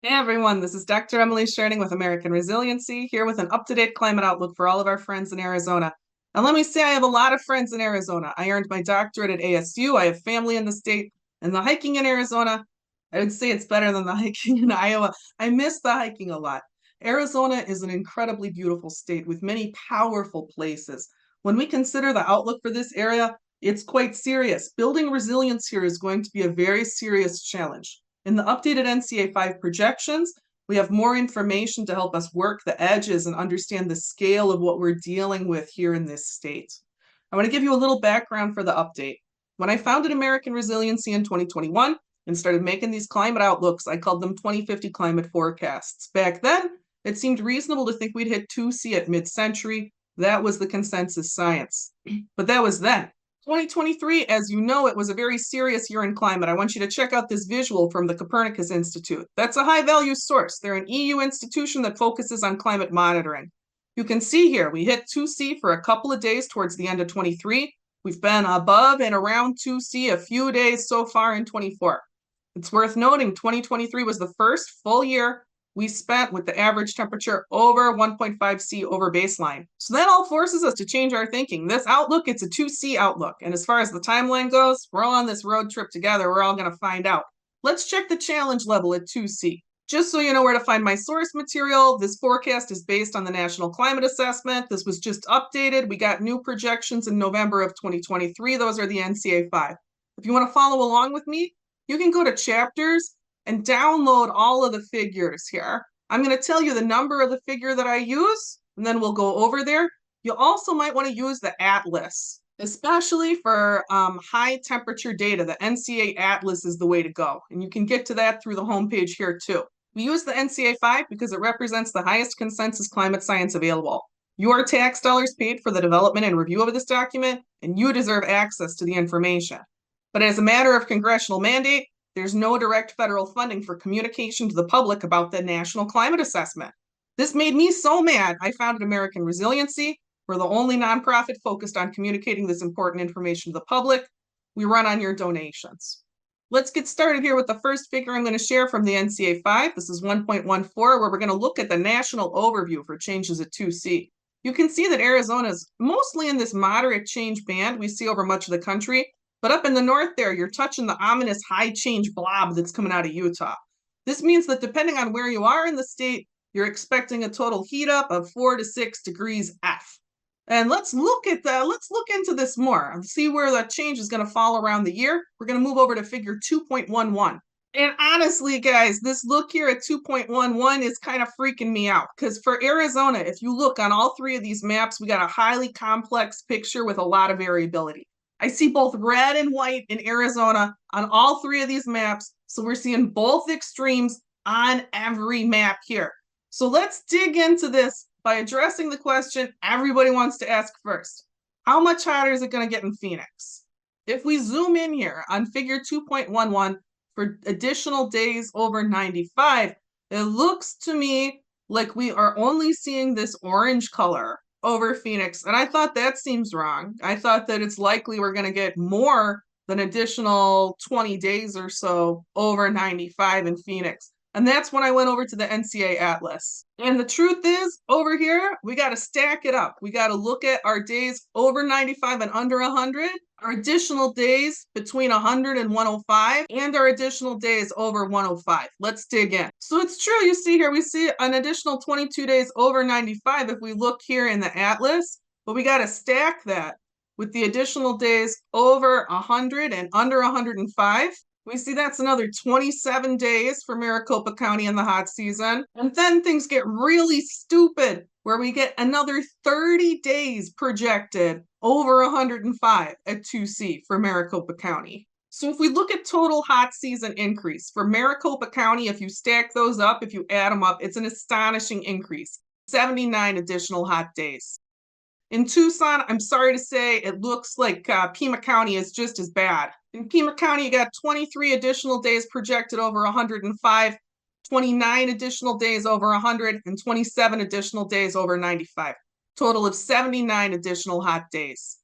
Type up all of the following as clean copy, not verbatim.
Hey everyone, this is Dr. Emily Sharding with American Resiliency, here with an up-to-date climate outlook for all of our friends in Arizona. And let me say, I have a lot of friends in Arizona. I earned my doctorate at ASU, I have family in the state, and the hiking in Arizona, I would say it's better than the hiking in Iowa. I miss the hiking a lot. Arizona is an incredibly beautiful state with many powerful places. When we consider the outlook for this area, it's quite serious. Building resilience here is going to be a very serious challenge. In the updated NCA5 projections, we have more information to help us work the edges and understand the scale of what we're dealing with here in this state. I want to give you a little background for the update. When I founded American Resiliency in 2021 and started making these climate outlooks, I called them 2050 climate forecasts. Back then, it seemed reasonable to think we'd hit 2C at mid-century. That was the consensus science. But that was then. 2023, as you know, it was a very serious year in climate. I want you to check out this visual from the Copernicus Institute. That's a high-value source. They're an EU institution that focuses on climate monitoring. You can see here, we hit 2C for a couple of days towards the end of 23. We've been above and around 2C a few days so far in 24. It's worth noting 2023 was the first full year we spent with the average temperature over 1.5 C over baseline. So that all forces us to change our thinking. This outlook, it's a 2C outlook. And as far as the timeline goes, we're all on this road trip together. We're all going to find out. Let's check the challenge level at 2C. Just so you know where to find my source material, this forecast is based on the National Climate Assessment. This was just updated. We got new projections in November of 2023. Those are the NCA5. If you want to follow along with me, you can go to chapters and download all of the figures here. I'm going to tell you the number of the figure that I use, and then we'll go over there. You also might want to use the atlas, especially for high temperature data. The NCA atlas is the way to go, and you can get to that through the homepage here too. We use the NCA5 because it represents the highest consensus climate science available. Your tax dollars paid for the development and review of this document, and you deserve access to the information. But as a matter of congressional mandate, there's no direct federal funding for communication to the public about the National Climate Assessment. This made me so mad, I founded American Resiliency. We're the only nonprofit focused on communicating this important information to the public. We run on your donations. Let's get started here with the first figure I'm going to share from the NCA5. This is 1.14, where we're going to look at the national overview for changes at 2C. You can see that Arizona is mostly in this moderate change band we see over much of the country. But up in the north there, you're touching the ominous high change blob that's coming out of Utah. This means that depending on where you are in the state, you're expecting a total heat up of 4 to 6 degrees F. And let's look into this more and see where that change is going to fall around the year. We're going to move over to figure 2.11. And honestly, guys, this look here at 2.11 is kind of freaking me out because for Arizona, if you look on all three of these maps, we got a highly complex picture with a lot of variability. I see both red and white in Arizona on all three of these maps. So we're seeing both extremes on every map here. So let's dig into this by addressing the question everybody wants to ask first. How much hotter is it going to get in Phoenix? If we zoom in here on figure 2.11 for additional days over 95, it looks to me like we are only seeing this orange color over Phoenix. And I thought that seems wrong. I thought that it's likely we're going to get more than additional 20 days or so over 95 in Phoenix. And that's when I went over to the NCA Atlas. And the truth is, over here, we got to stack it up. We got to look at our days over 95 and under 100, our additional days between 100 and 105, and our additional days over 105. Let's dig in. So it's true, you see here, we see an additional 22 days over 95 if we look here in the Atlas, but we got to stack that with the additional days over 100 and under 105. We see that's another 27 days for Maricopa County in the hot season. And then things get really stupid where we get another 30 days projected over 105 at 2C for Maricopa County. So if we look at total hot season increase for Maricopa County, if you stack those up, if you add them up, it's an astonishing increase, 79 additional hot days. In Tucson, I'm sorry to say, it looks like Pima County is just as bad. In Pima County, you got 23 additional days projected over 105, 29 additional days over 100, and 27 additional days over 95. Total of 79 additional hot days.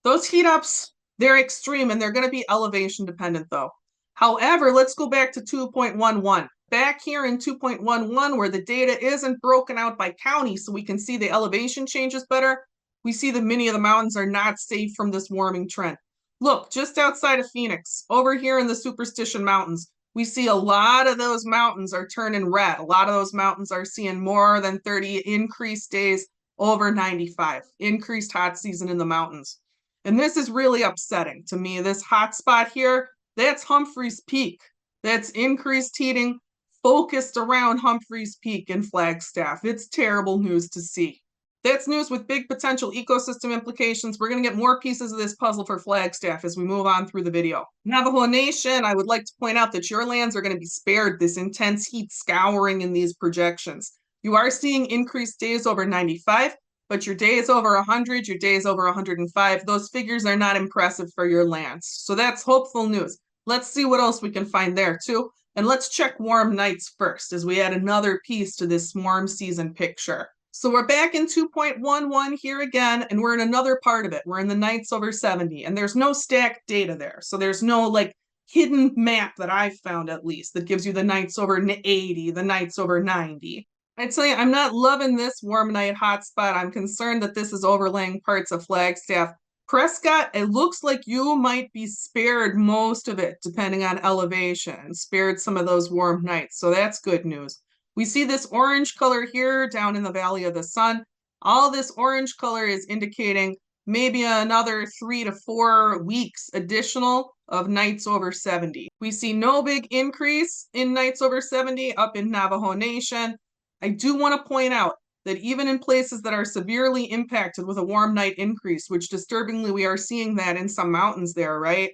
Those heat ups, they're extreme, and they're going to be elevation dependent, though. However, let's go back to 2.11. back here in 2.11, where the data isn't broken out by county so we can see the elevation changes better, we see that many of the mountains are not safe from this warming trend. Look, just outside of Phoenix, over here in the Superstition Mountains, we see a lot of those mountains are turning red. A lot of those mountains are seeing more than 30 increased days over 95, increased hot season in the mountains. And this is really upsetting to me. This hot spot here, that's Humphreys Peak. That's increased heating focused around Humphreys Peak in Flagstaff. It's terrible news to see. That's news with big potential ecosystem implications. We're going to get more pieces of this puzzle for Flagstaff as we move on through the video. Navajo Nation, I would like to point out that your lands are going to be spared this intense heat scouring in these projections. You are seeing increased days over 95, but your days over 100, your days over 105, those figures are not impressive for your lands. So that's hopeful news. Let's see what else we can find there too. And let's check warm nights first as we add another piece to this warm season picture. So we're back in 2.11 here again, and we're in another part of it. We're in the nights over 70, and there's no stacked data there. So there's no like hidden map that I've found at least that gives you the nights over 80, the nights over 90. I tell you, I'm not loving this warm night hotspot. I'm concerned that this is overlaying parts of Flagstaff. Prescott, it looks like you might be spared most of it, depending on elevation, spared some of those warm nights. So that's good news. We see this orange color here down in the Valley of the Sun. All this orange color is indicating maybe another 3 to 4 weeks additional of nights over 70. We see no big increase in nights over 70 up in Navajo Nation. I do want to point out that even in places that are severely impacted with a warm night increase, which disturbingly we are seeing that in some mountains there, right?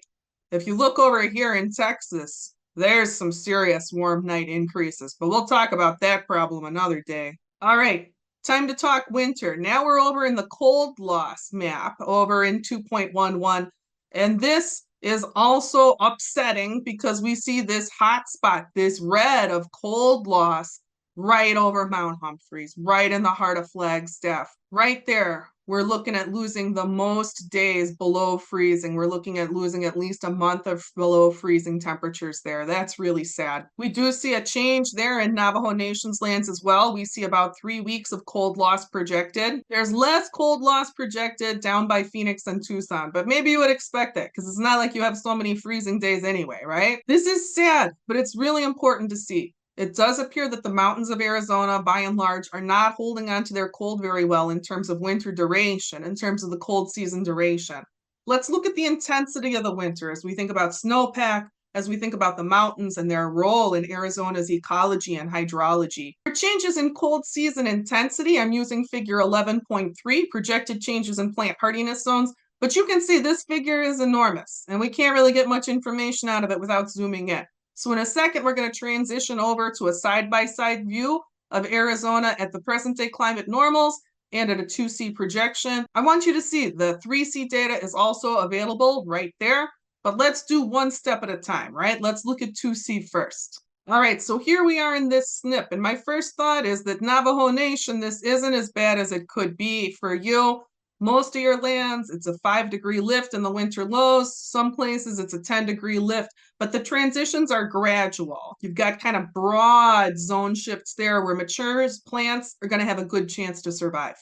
If you look over here in Texas, there's some serious warm night increases, but we'll talk about that problem another day. All right, time to talk winter. Now we're over in the cold loss map over in 2.11, and this is also upsetting because we see this hot spot, this red of cold loss right over Mount Humphreys, right in the heart of Flagstaff. Right there, we're looking at losing the most days below freezing. We're looking at losing at least a month of below freezing temperatures there. That's really sad. We do see a change there in Navajo Nation's lands as well. We see about 3 weeks of cold loss projected. There's less cold loss projected down by Phoenix and Tucson, but maybe you would expect that because it's not like you have so many freezing days anyway, right? This is sad, but it's really important to see. It does appear that the mountains of Arizona, by and large, are not holding on to their cold very well in terms of winter duration, in terms of the cold season duration. Let's look at the intensity of the winter as we think about snowpack, as we think about the mountains and their role in Arizona's ecology and hydrology. For changes in cold season intensity, I'm using figure 11.3, projected changes in plant hardiness zones, but you can see this figure is enormous, and we can't really get much information out of it without zooming in. So in a second, we're going to transition over to a side-by-side view of Arizona at the present-day climate normals and at a 2C projection. I want you to see the 3C data is also available right there, but let's do one step at a time, right? Let's look at 2C first. All right, so here we are in this SNP, and my first thought is that Navajo Nation, this isn't as bad as it could be for you. Most of your lands, it's a 5-degree lift in the winter lows. Some places it's a 10-degree lift, but the transitions are gradual. You've got kind of broad zone shifts there where mature plants are going to have a good chance to survive.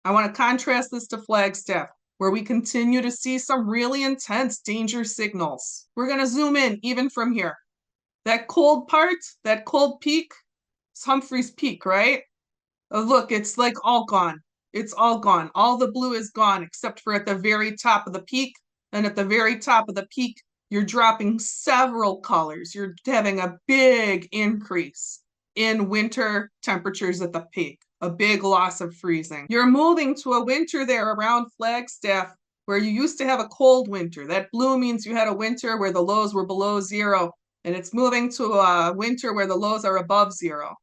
I want to contrast this to Flagstaff, where we continue to see some really intense danger signals. We're going to zoom in even from here. That cold part, that cold peak, it's Humphreys Peak, right? Oh, look, it's like all gone. It's all gone. All the blue is gone except for at the very top of the peak. And at the very top of the peak, you're dropping several colors. You're having a big increase in winter temperatures at the peak, a big loss of freezing. You're moving to a winter there around Flagstaff where you used to have a cold winter. That blue means you had a winter where the lows were below zero, and it's moving to a winter where the lows are above zero.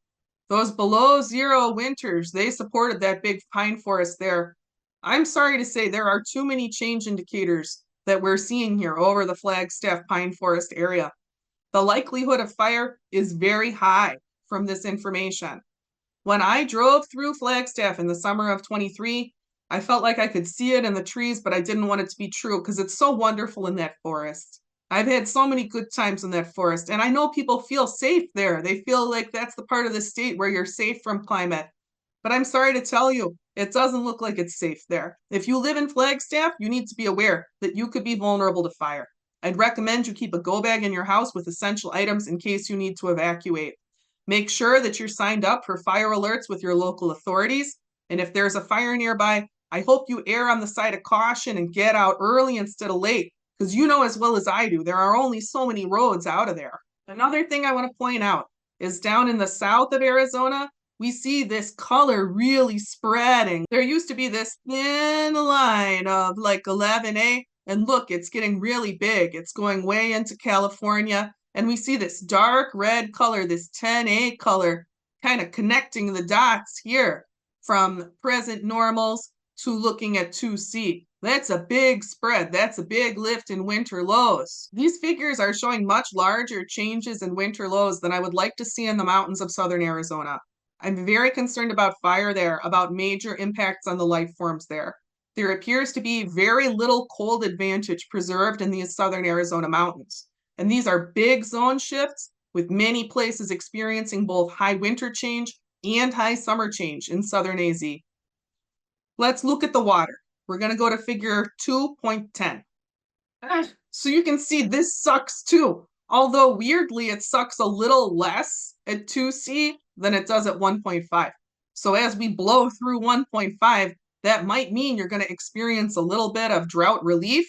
Those below zero winters, they supported that big pine forest there. I'm sorry to say there are too many change indicators that we're seeing here over the Flagstaff pine forest area. The likelihood of fire is very high from this information. When I drove through Flagstaff in the summer of 23, I felt like I could see it in the trees, but I didn't want it to be true because it's so wonderful in that forest. I've had so many good times in that forest, and I know people feel safe there. They feel like that's the part of the state where you're safe from climate. But I'm sorry to tell you, it doesn't look like it's safe there. If you live in Flagstaff, you need to be aware that you could be vulnerable to fire. I'd recommend you keep a go bag in your house with essential items in case you need to evacuate. Make sure that you're signed up for fire alerts with your local authorities. And if there's a fire nearby, I hope you err on the side of caution and get out early instead of late, because you know as well as I do, there are only so many roads out of there. Another thing I want to point out is down in the south of Arizona, we see this color really spreading. There used to be this thin line of like 11A, and look, it's getting really big. It's going way into California, and we see this dark red color, this 10A color, kind of connecting the dots here from present normals to looking at 2C. That's a big spread. That's a big lift in winter lows. These figures are showing much larger changes in winter lows than I would like to see in the mountains of southern Arizona. I'm very concerned about fire there, about major impacts on the life forms there. There appears to be very little cold advantage preserved in these southern Arizona mountains. And these are big zone shifts, with many places experiencing both high winter change and high summer change in southern AZ. Let's look at the water. We're going to go to figure 2.10. So you can see this sucks too. Although weirdly, it sucks a little less at 2C than it does at 1.5. So as we blow through 1.5, that might mean you're going to experience a little bit of drought relief.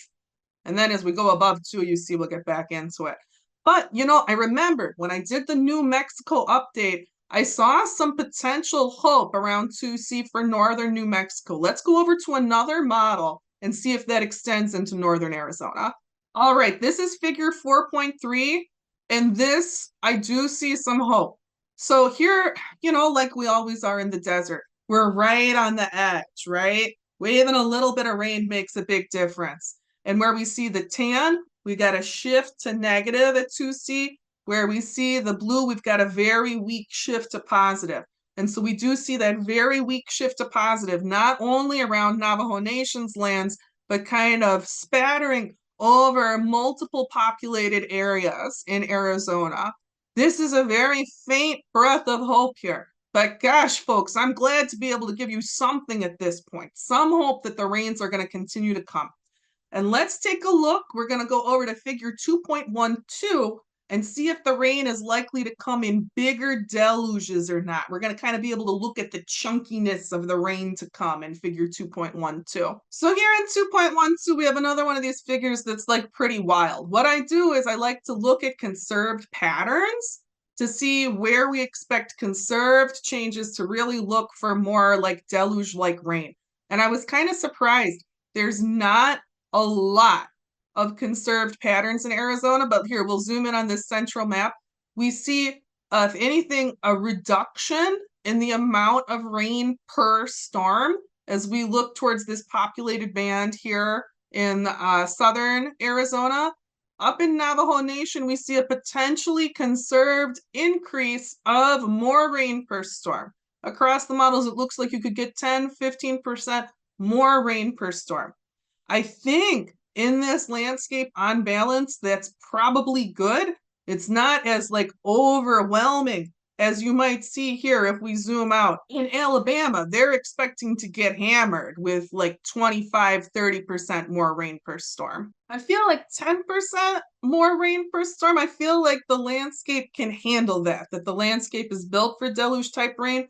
And then as we go above 2, you see we'll get back into it. But, you know, I remembered when I did the New Mexico update, I saw some potential hope around 2C for northern New Mexico. Let's go over to another model and see if that extends into northern Arizona. All right, this is figure 4.3, and this, I do see some hope. So here, you know, like we always are in the desert, we're right on the edge, right? Even a little bit of rain makes a big difference. And where we see the tan, we got a shift to negative at 2C. Where we see the blue, we've got a very weak shift to positive. And so we do see that very weak shift to positive, not only around Navajo Nation's lands, but kind of spattering over multiple populated areas in Arizona. This is a very faint breath of hope here. But gosh, folks, I'm glad to be able to give you something at this point, some hope that the rains are going to continue to come. And let's take a look. We're going to go over to figure 2.12 and see if the rain is likely to come in bigger deluges or not. We're going to kind of be able to look at the chunkiness of the rain to come in figure 2.12. So here in 2.12, we have another one of these figures that's like pretty wild. What I do is I like to look at conserved patterns to see where we expect conserved changes to really look for more like deluge-like rain. And I was kind of surprised. There's not a lot of conserved patterns in Arizona, but here we'll zoom in on this central map. We see, if anything, a reduction in the amount of rain per storm as we look towards this populated band here in southern Arizona. Up in Navajo Nation, we see a potentially conserved increase of more rain per storm. Across the models, it looks like you could get 10, 15% more rain per storm. I think in this landscape, on balance, that's probably good. It's not as like overwhelming as you might see here if we zoom out. In Alabama, they're expecting to get hammered with like 25, 30% more rain per storm. I feel like 10% more rain per storm, I feel like the landscape can handle that the landscape is built for deluge type rain.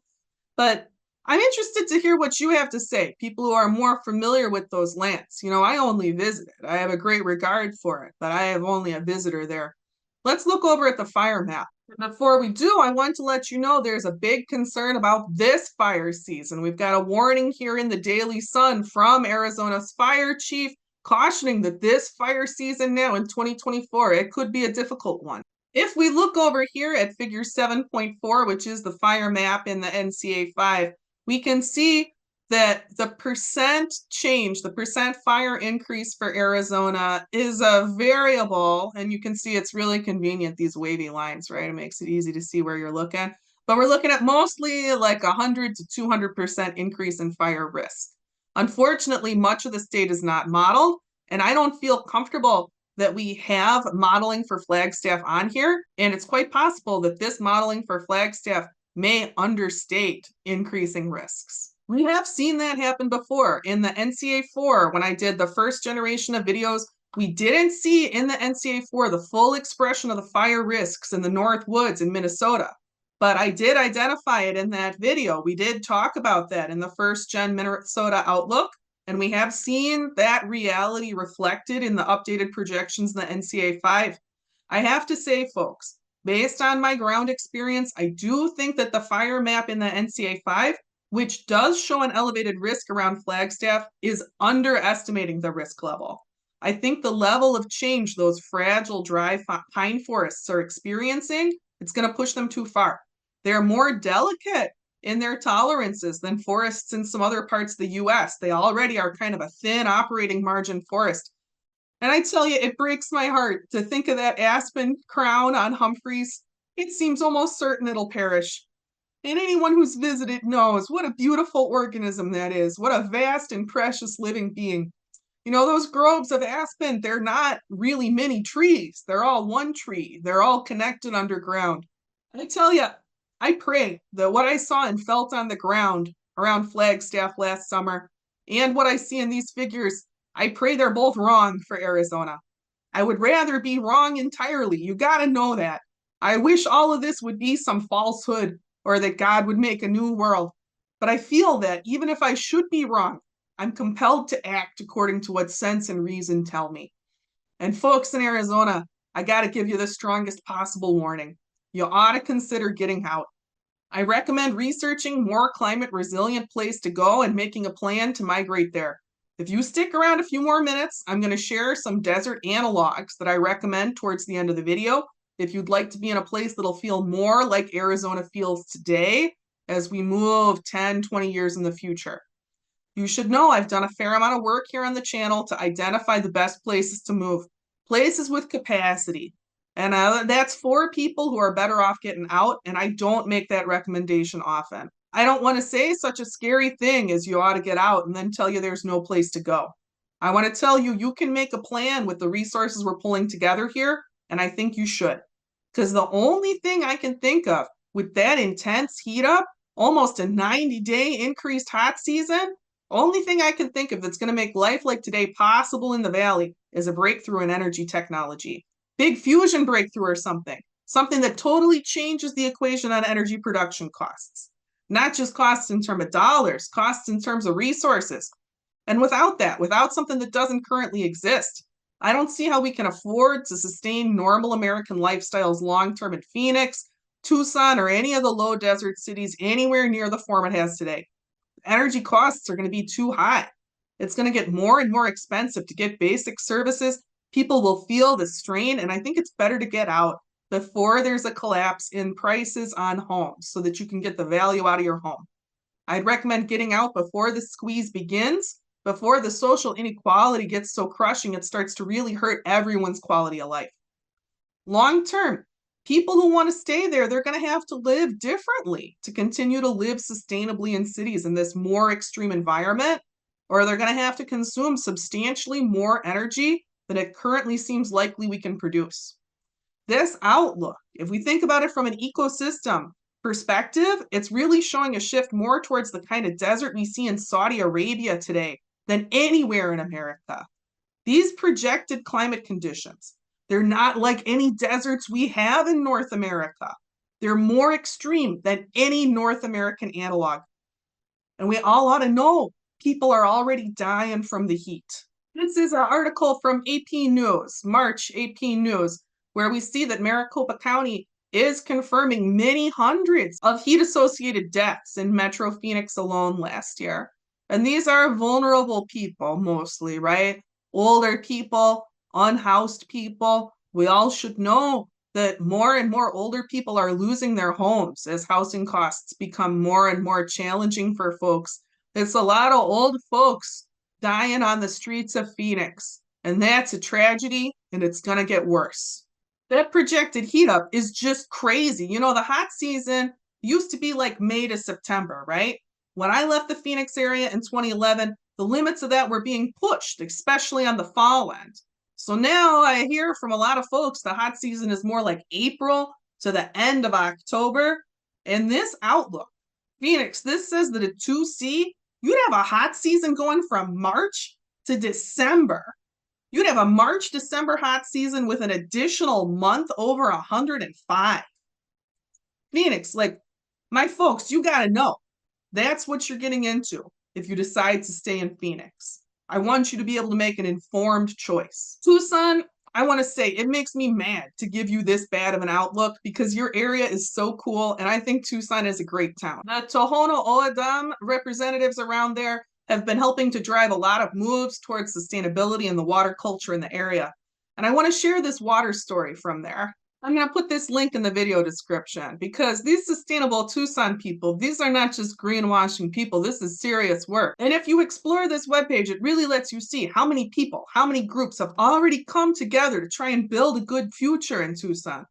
But I'm interested to hear what you have to say, people who are more familiar with those lands. You know, I only visited. I have a great regard for it, but I have only a visitor there. Let's look over at the fire map. Before we do, I want to let you know there's a big concern about this fire season. We've got a warning here in the Daily Sun from Arizona's fire chief cautioning that this fire season now in 2024, it could be a difficult one. If we look over here at figure 7.4, which is the fire map in the NCA5, we can see that the percent change, the percent fire increase for Arizona is a variable, and you can see it's really convenient, these wavy lines, right? It makes it easy to see where you're looking. But we're looking at mostly like 100 to 200% increase in fire risk. Unfortunately, much of the state is not modeled, and I don't feel comfortable that we have modeling for Flagstaff on here, and it's quite possible that this modeling for Flagstaff may understate increasing risks. We have seen that happen before. In the NCA4, when I did the first generation of videos, we didn't see in the NCA4 the full expression of the fire risks in the North Woods in Minnesota. But I did identify it in that video. We did talk about that in the first gen Minnesota Outlook, and we have seen that reality reflected in the updated projections in the NCA5. I have to say, folks, based on my ground experience, I do think that the fire map in the NCA5, which does show an elevated risk around Flagstaff, is underestimating the risk level. I think the level of change those fragile, dry pine forests are experiencing, it's going to push them too far. They're more delicate in their tolerances than forests in some other parts of the US. They already are kind of a thin operating margin forest. And I tell you, it breaks my heart to think of that aspen crown on Humphreys. It seems almost certain it'll perish. And anyone who's visited knows what a beautiful organism that is, what a vast and precious living being. You know, those groves of aspen, they're not really many trees. They're all one tree. They're all connected underground. I tell you, I pray that what I saw and felt on the ground around Flagstaff last summer and what I see in these figures, I pray they're both wrong for Arizona. I would rather be wrong entirely. You got to know that. I wish all of this would be some falsehood or that God would make a new world. But I feel that even if I should be wrong, I'm compelled to act according to what sense and reason tell me. And folks in Arizona, I got to give you the strongest possible warning. You ought to consider getting out. I recommend researching more climate resilient place to go and making a plan to migrate there. If you stick around a few more minutes, I'm going to share some desert analogs that I recommend towards the end of the video. If you'd like to be in a place that'll feel more like Arizona feels today as we move 10, 20 years in the future. You should know I've done a fair amount of work here on the channel to identify the best places to move, places with capacity. And that's for people who are better off getting out, and I don't make that recommendation often. I don't want to say such a scary thing as you ought to get out and then tell you there's no place to go. I want to tell you, you can make a plan with the resources we're pulling together here, and I think you should. Because the only thing I can think of with that intense heat up, almost a 90-day increased hot season, only thing I can think of that's going to make life like today possible in the valley is a breakthrough in energy technology. Big fusion breakthrough or something that totally changes the equation on energy production costs. Not just costs in terms of dollars, costs in terms of resources. And without that, without something that doesn't currently exist, I don't see how we can afford to sustain normal American lifestyles long-term in Phoenix, Tucson, or any of the low desert cities anywhere near the form it has today. Energy costs are going to be too high. It's going to get more and more expensive to get basic services. People will feel the strain, and I think it's better to get out before there's a collapse in prices on homes so that you can get the value out of your home. I'd recommend getting out before the squeeze begins, before the social inequality gets so crushing it starts to really hurt everyone's quality of life. Long term, people who want to stay there, they're going to have to live differently to continue to live sustainably in cities in this more extreme environment, or they're going to have to consume substantially more energy than it currently seems likely we can produce. This outlook, if we think about it from an ecosystem perspective, it's really showing a shift more towards the kind of desert we see in Saudi Arabia today than anywhere in America. These projected climate conditions, they're not like any deserts we have in North America. They're more extreme than any North American analog. And we all ought to know people are already dying from the heat. This is an article from AP News, March AP News, where we see that Maricopa County is confirming many hundreds of heat-associated deaths in Metro Phoenix alone last year. And these are vulnerable people mostly, right? Older people, unhoused people. We all should know that more and more older people are losing their homes as housing costs become more and more challenging for folks. It's a lot of old folks dying on the streets of Phoenix, and that's a tragedy, and it's going to get worse. That projected heat up is just crazy. You know, the hot season used to be like May to September, right? When I left the Phoenix area in 2011, the limits of that were being pushed, especially on the fall end. So now I hear from a lot of folks the hot season is more like April to the end of October. And this outlook, Phoenix, this says that at 2C, you'd have a hot season going from March to December. You'd have a March, December hot season with an additional month over 105. Phoenix, like my folks, you got to know that's what you're getting into if you decide to stay in Phoenix. I want you to be able to make an informed choice. Tucson, I want to say it makes me mad to give you this bad of an outlook because your area is so cool and I think Tucson is a great town. The Tohono O'odham representatives around there have been helping to drive a lot of moves towards sustainability and the water culture in the area. And I want to share this water story from there. I'm going to put this link in the video description because these sustainable Tucson people, these are not just greenwashing people. This is serious work. And if you explore this webpage, it really lets you see how many people, how many groups have already come together to try and build a good future in Tucson.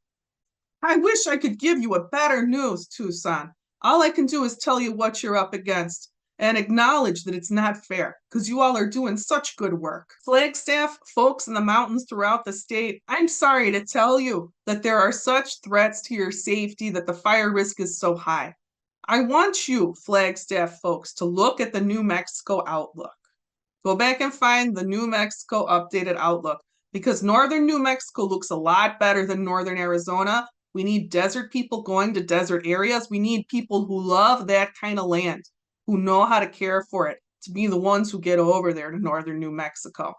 I wish I could give you a better news, Tucson. All I can do is tell you what you're up against and acknowledge that it's not fair because you all are doing such good work. Flagstaff, folks in the mountains throughout the state, I'm sorry to tell you that there are such threats to your safety that the fire risk is so high. I want you, Flagstaff folks, to look at the New Mexico outlook. Go back and find the New Mexico updated outlook because northern New Mexico looks a lot better than northern Arizona. We need desert people going to desert areas. We need people who love that kind of land, who know how to care for it, to be the ones who get over there to northern New Mexico.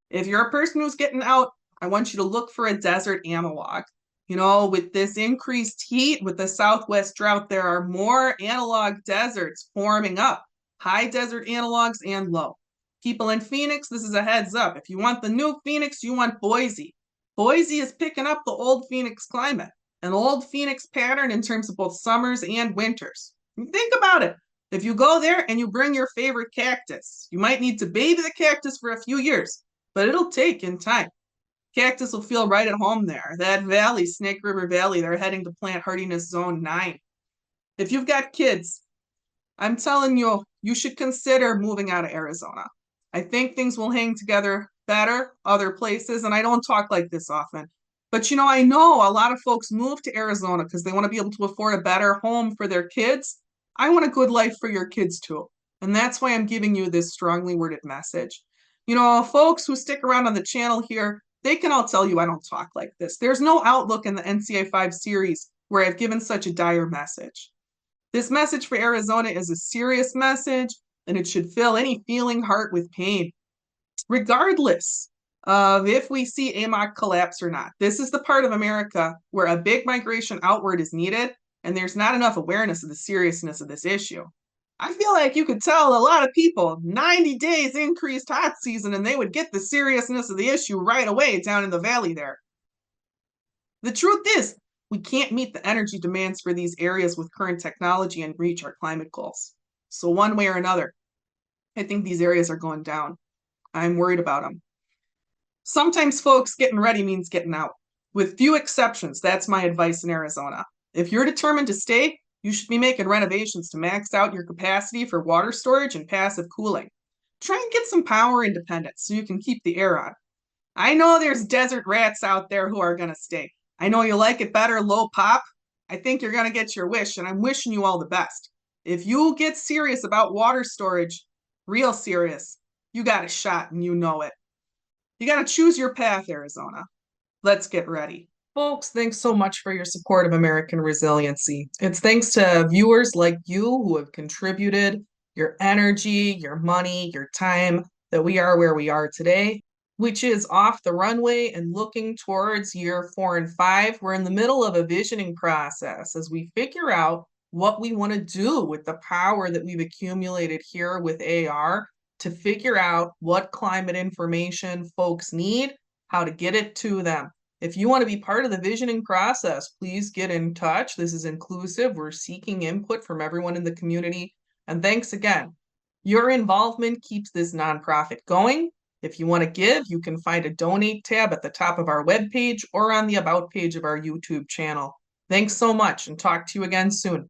If you're a person who's getting out, I want you to look for a desert analog. You know, with this increased heat, with the Southwest drought, there are more analog deserts forming up, high desert analogs and low. People in Phoenix, this is a heads up. If you want the new Phoenix, you want Boise. Boise is picking up the old Phoenix climate, an old Phoenix pattern in terms of both summers and winters. Think about it. If you go there and you bring your favorite cactus, you might need to baby the cactus for a few years, but it'll take in time. Cactus will feel right at home there. That valley, Snake River Valley, they're heading to plant hardiness zone 9. If you've got kids, I'm telling you, you should consider moving out of Arizona. I think things will hang together better other places, and I don't talk like this often. But you know, I know a lot of folks move to Arizona because they want to be able to afford a better home for their kids. I want a good life for your kids too. And that's why I'm giving you this strongly worded message. You know, folks who stick around on the channel here, they can all tell you I don't talk like this. There's no outlook in the NCA5 series where I've given such a dire message. This message for Arizona is a serious message, and it should fill any feeling heart with pain, regardless of if we see AMOC collapse or not. This is the part of America where a big migration outward is needed, and there's not enough awareness of the seriousness of this issue. I feel like you could tell a lot of people 90 days increased hot season and they would get the seriousness of the issue right away down in the valley there. The truth is, we can't meet the energy demands for these areas with current technology and reach our climate goals. So one way or another, I think these areas are going down. I'm worried about them. Sometimes folks getting ready means getting out. With few exceptions, that's my advice in Arizona. If you're determined to stay, you should be making renovations to max out your capacity for water storage and passive cooling. Try and get some power independence so you can keep the air on. I know there's desert rats out there who are going to stay. I know you like it better low pop. I think you're going to get your wish, and I'm wishing you all the best. If you get serious about water storage, real serious, you got a shot and you know it. You got to choose your path, Arizona. Let's get ready. Folks, thanks so much for your support of American Resiliency. It's thanks to viewers like you who have contributed your energy, your money, your time that we are where we are today, which is off the runway and looking towards year 4 and 5. We're in the middle of a visioning process as we figure out what we want to do with the power that we've accumulated here with AR to figure out what climate information folks need, how to get it to them. If you want to be part of the visioning process, please get in touch. This is inclusive. We're seeking input from everyone in the community. And thanks again. Your involvement keeps this nonprofit going. If you want to give, you can find a donate tab at the top of our webpage or on the about page of our YouTube channel. Thanks so much and talk to you again soon.